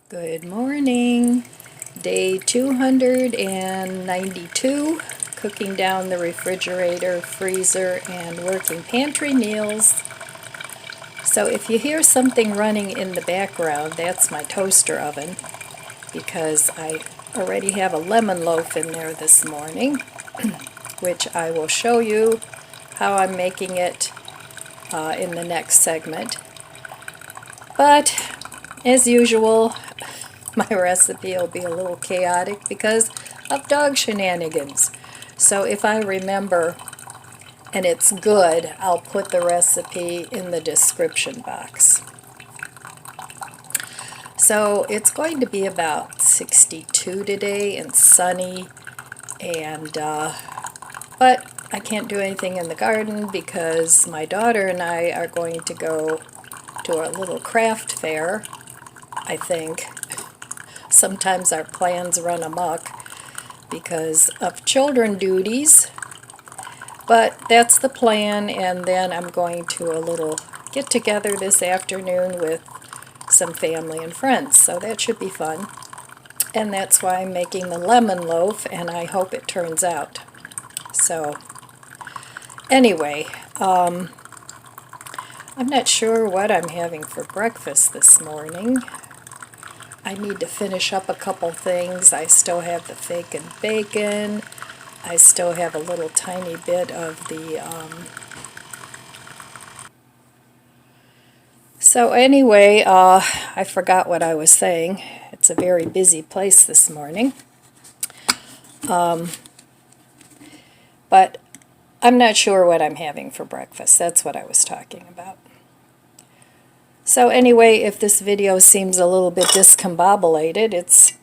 Good morning. Day 292, cooking down the refrigerator, freezer, and working pantry meals. So if you hear something running in the background, that's my toaster oven, because I already have a lemon loaf in there this morning, which I will show you how I'm making it in the next segment. But as usual, my recipe will be a little chaotic because of dog shenanigans. So if I remember and it's good, I'll put the recipe in the description box. So it's going to be about 62 today and sunny, and but I can't do anything in the garden because my daughter and I are going to go to a little craft fair, I think. Sometimes our plans run amok because of children duties, but that's the plan. And then I'm going to a little get together this afternoon with some family and friends, so that should be fun. And that's why I'm making the lemon loaf, and I hope it turns out. So anyway, I'm not sure what I'm having for breakfast this morning. I need to finish up a couple things. I still have the fake and bacon. I still have a little tiny bit of the... So anyway, I forgot what I was saying. It's a very busy place this morning. But I'm not sure what I'm having for breakfast. That's what I was talking about. So anyway, if this video seems a little bit discombobulated, it's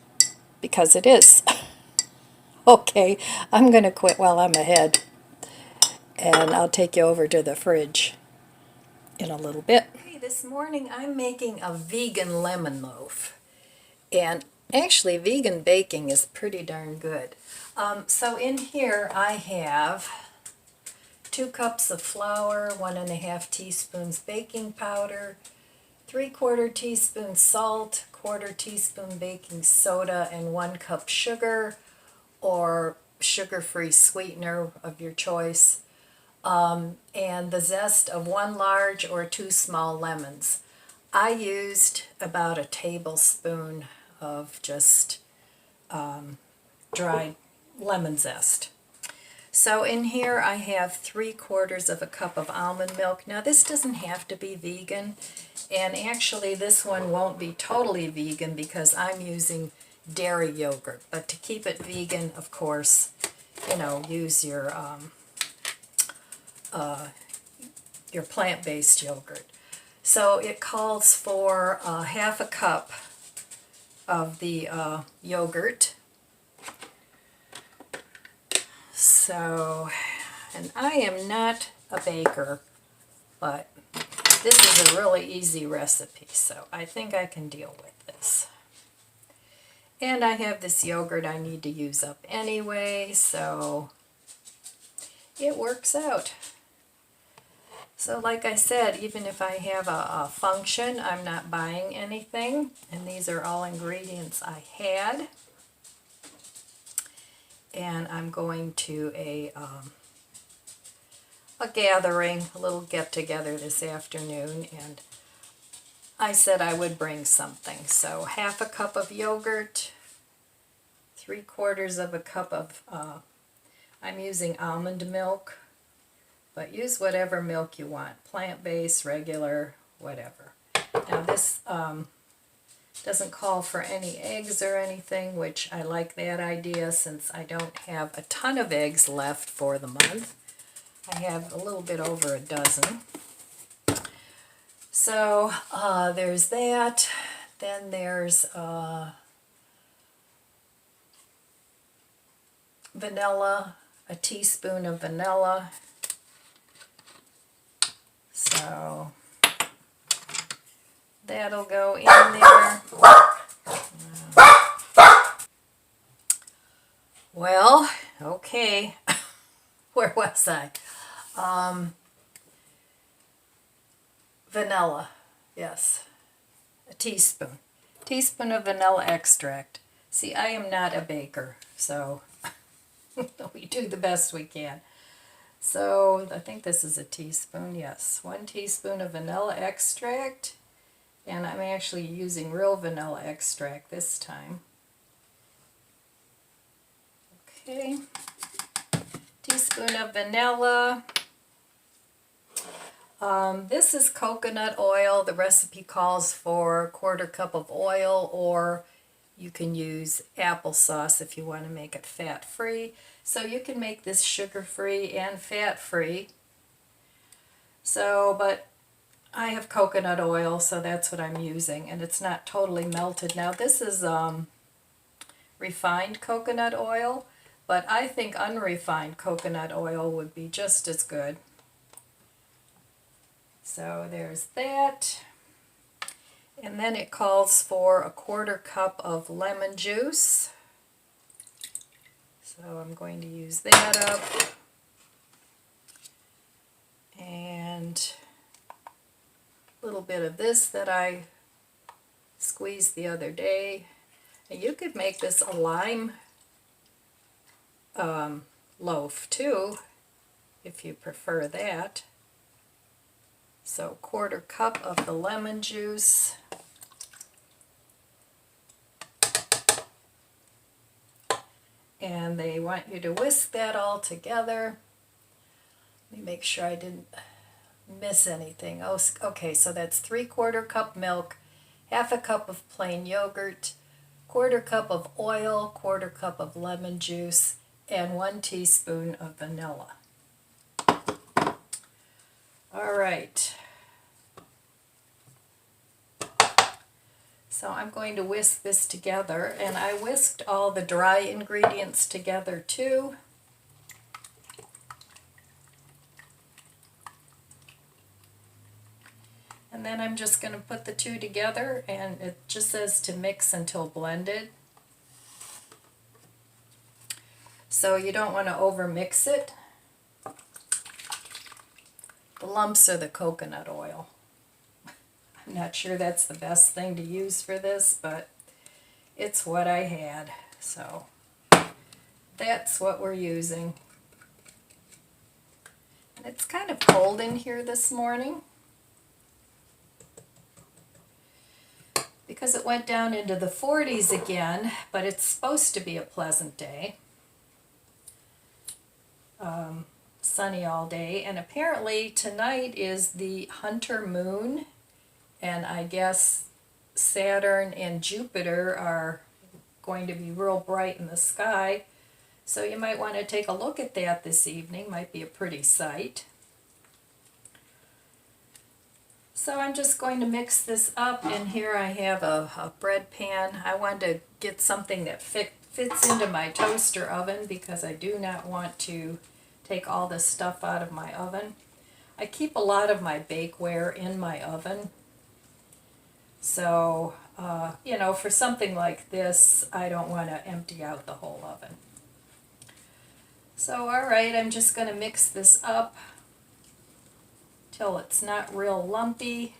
because it is. Okay, I'm going to quit while I'm ahead, and I'll take you over to the fridge in a little bit. Okay, this morning I'm making a vegan lemon loaf, and actually vegan baking is pretty darn good. So in here I have 2 cups of flour, 1½ teaspoons baking powder, 3/4 teaspoon salt, 1/4 teaspoon baking soda, and 1 cup sugar or sugar-free sweetener of your choice, and the zest of 1 large or 2 small lemons. I used about a tablespoon of just dried lemon zest. So in here I have 3/4 of a cup of almond milk. Now this doesn't have to be vegan, and actually this one won't be totally vegan because I'm using dairy yogurt. But to keep it vegan, of course, you know, use your plant-based yogurt. So it calls for 1/2 cup of the yogurt. So, and I am not a baker, but this is a really easy recipe, so I think I can deal with this. And I have this yogurt I need to use up anyway, so it works out. So like I said, even if I have a function, I'm not buying anything, and these are all ingredients I had. And I'm going to a gathering, a little get-together this afternoon, and I said I would bring something. So 1/2 cup of yogurt, 3/4 of a cup of, I'm using almond milk, but use whatever milk you want, plant-based, regular, whatever. Now this doesn't call for any eggs or anything, which I like that idea since I don't have a ton of eggs left for the month. I have a little bit over a dozen. So there's that. Then there's vanilla, a teaspoon of vanilla. So that'll go in there. Well, okay, where was I? Vanilla, yes, a teaspoon. teaspoon of vanilla extract. See, I am not a baker, so we do the best we can. So I think this is a teaspoon, yes. 1 teaspoon of vanilla extract, and I'm actually using real vanilla extract this time. Okay, teaspoon of vanilla. This is coconut oil. The recipe calls for 1/4 cup of oil, or you can use applesauce if you want to make it fat-free. So you can make this sugar-free and fat-free. So, but I have coconut oil, so that's what I'm using, and it's not totally melted. Now this is refined coconut oil, but I think unrefined coconut oil would be just as good. So there's that. And then it calls for 1/4 cup of lemon juice. So I'm going to use that up. And a little bit of this that I squeezed the other day. And you could make this a lime loaf too, if you prefer that. So 1/4 cup of the lemon juice. And they want you to whisk that all together. Let me make sure I didn't miss anything. Oh, okay, so that's 3/4 cup milk, 1/2 cup of plain yogurt, 1/4 cup of oil, 1/4 cup of lemon juice, and 1 teaspoon of vanilla. All right. So I'm going to whisk this together, and I whisked all the dry ingredients together too. And then I'm just going to put the two together, and it just says to mix until blended. So you don't want to over mix it. The lumps are the coconut oil. I'm not sure that's the best thing to use for this, but it's what I had. So that's what we're using. And it's kind of cold in here this morning because it went down into the 40s again, but it's supposed to be a pleasant day. Sunny all day, and apparently tonight is the Hunter moon, and I guess Saturn and Jupiter are going to be real bright in the sky, so you might want to take a look at that this evening. Might be a pretty sight. So I'm just going to mix this up, and here I have a bread pan. I wanted to get something that fits into my toaster oven because I do not want to take all this stuff out of my oven. I keep a lot of my bakeware in my oven. So, you know, for something like this, I don't want to empty out the whole oven. So, all right, I'm just going to mix this up till it's not real lumpy.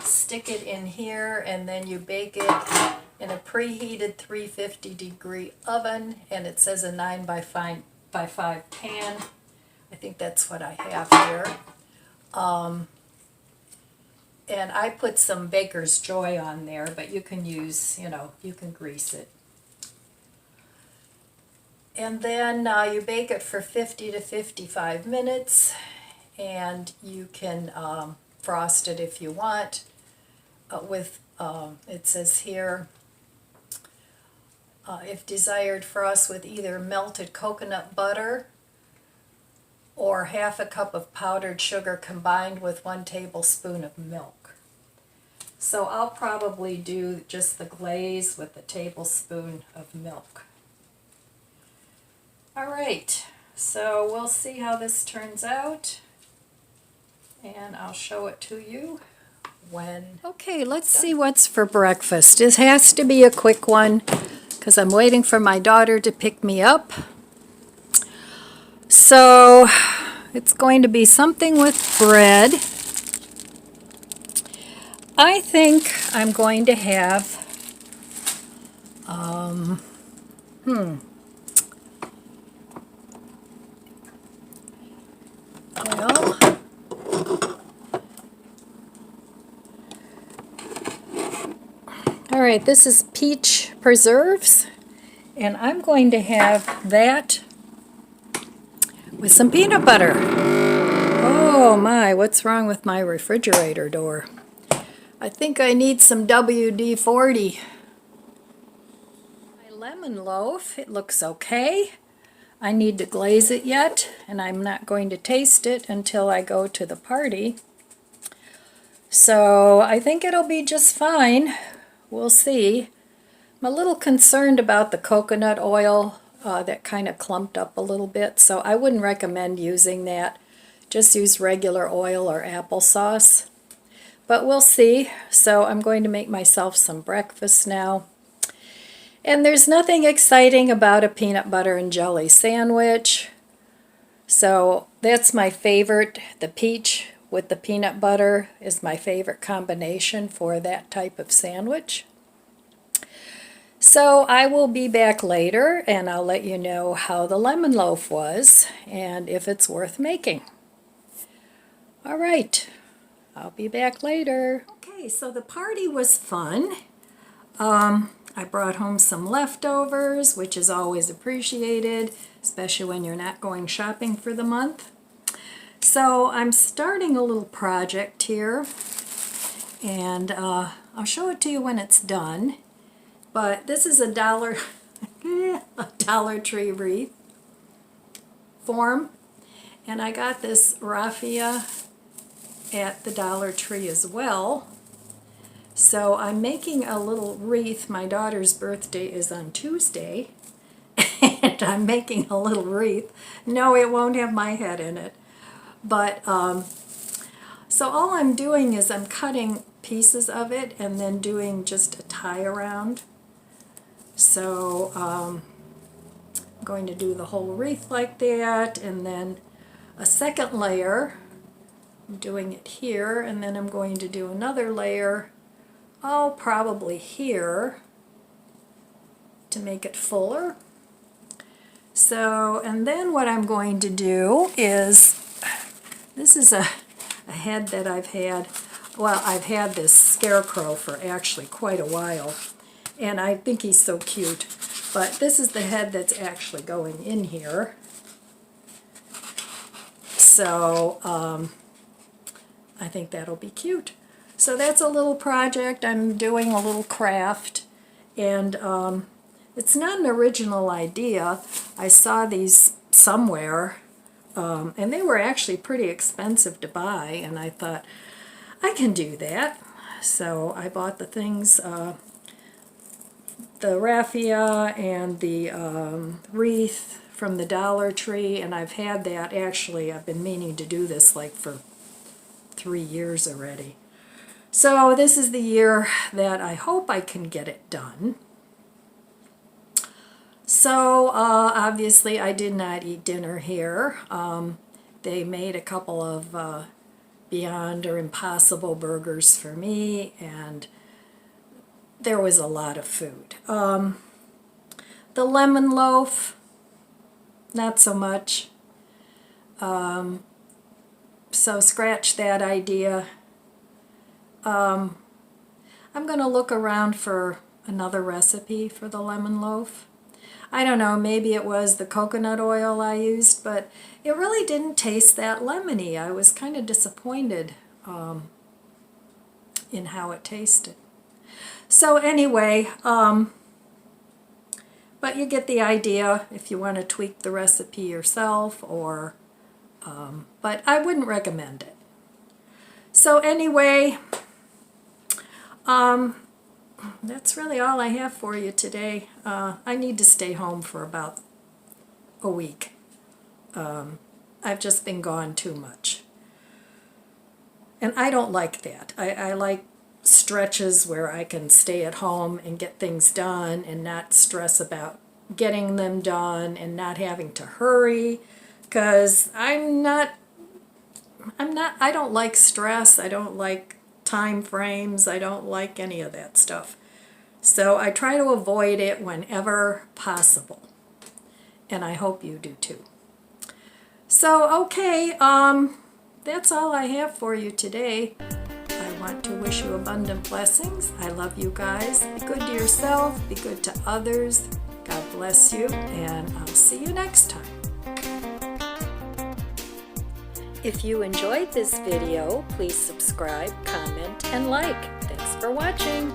Stick it in here, and then you bake it in a preheated 350-degree oven, and it says a 9 by 5 pan. I think that's what I have here. And I put some Baker's Joy on there, but you can use, you know, you can grease it. And then you bake it for 50 to 55 minutes, and you can frost it if you want with, it says here, if desired, frost with either melted coconut butter or 1/2 cup of powdered sugar combined with 1 tablespoon of milk. So I'll probably do just the glaze with a tablespoon of milk. All right, so we'll see how this turns out, and I'll show it to you when... Okay, let's see what's for breakfast. It has to be a quick one because I'm waiting for my daughter to pick me up. So it's going to be something with bread. I think I'm going to have Well, all right, this is peach preserves, and I'm going to have that with some peanut butter. Oh my, what's wrong with my refrigerator door? I think I need some WD-40. My lemon loaf, it looks okay. I need to glaze it yet, and I'm not going to taste it until I go to the party. So I think it'll be just fine. We'll see. I'm a little concerned about the coconut oil that kind of clumped up a little bit, so I wouldn't recommend using that. Just use regular oil or applesauce. But we'll see. So I'm going to make myself some breakfast now. And there's nothing exciting about a peanut butter and jelly sandwich. So that's my favorite. The peach with the peanut butter is my favorite combination for that type of sandwich. So I will be back later and I'll let you know how the lemon loaf was and if it's worth making. All right, I'll be back later. Okay, so the party was fun. I brought home some leftovers, which is always appreciated, especially when you're not going shopping for the month. So I'm starting a little project here, and I'll show it to you when it's done. But this is a Dollar Tree wreath form, and I got this raffia at the Dollar Tree as well. So I'm making a little wreath. My daughter's birthday is on Tuesday, and I'm making a little wreath. No, it won't have my head in it. But, so all I'm doing is I'm cutting pieces of it and then doing just a tie around. So I'm going to do the whole wreath like that, and then a second layer. I'm doing it here, and then I'm going to do another layer, probably here, to make it fuller. So, and then what I'm going to do is, this is a head that I've had, well, I've had this scarecrow for actually quite a while, and I think he's so cute. But this is the head that's actually going in here. So, I think that'll be cute. So that's a little project. I'm doing a little craft, and it's not an original idea. I saw these somewhere, and they were actually pretty expensive to buy, and I thought, I can do that. So I bought the things, the raffia and the wreath from the Dollar Tree, and I've had that, actually, I've been meaning to do this like for 3 years already. So this is the year that I hope I can get it done. So obviously I did not eat dinner here. They made a couple of Beyond or Impossible burgers for me, and there was a lot of food. The lemon loaf, not so much. So scratch that idea. I'm going to look around for another recipe for the lemon loaf. I don't know, maybe it was the coconut oil I used, but it really didn't taste that lemony. I was kind of disappointed in how it tasted. So anyway, but you get the idea if you want to tweak the recipe yourself, or but I wouldn't recommend it. So anyway, that's really all I have for you today. I need to stay home for about a week. I've just been gone too much. And I don't like that. I like stretches where I can stay at home and get things done and not stress about getting them done and not having to hurry, because I don't like stress. I don't like time frames. I don't like any of that stuff. So I try to avoid it whenever possible. And I hope you do too. So, okay, that's all I have for you today. I want to wish you abundant blessings. I love you guys. Be good to yourself. Be good to others. God bless you. And I'll see you next time. If you enjoyed this video, please subscribe, comment, and like. Thanks for watching.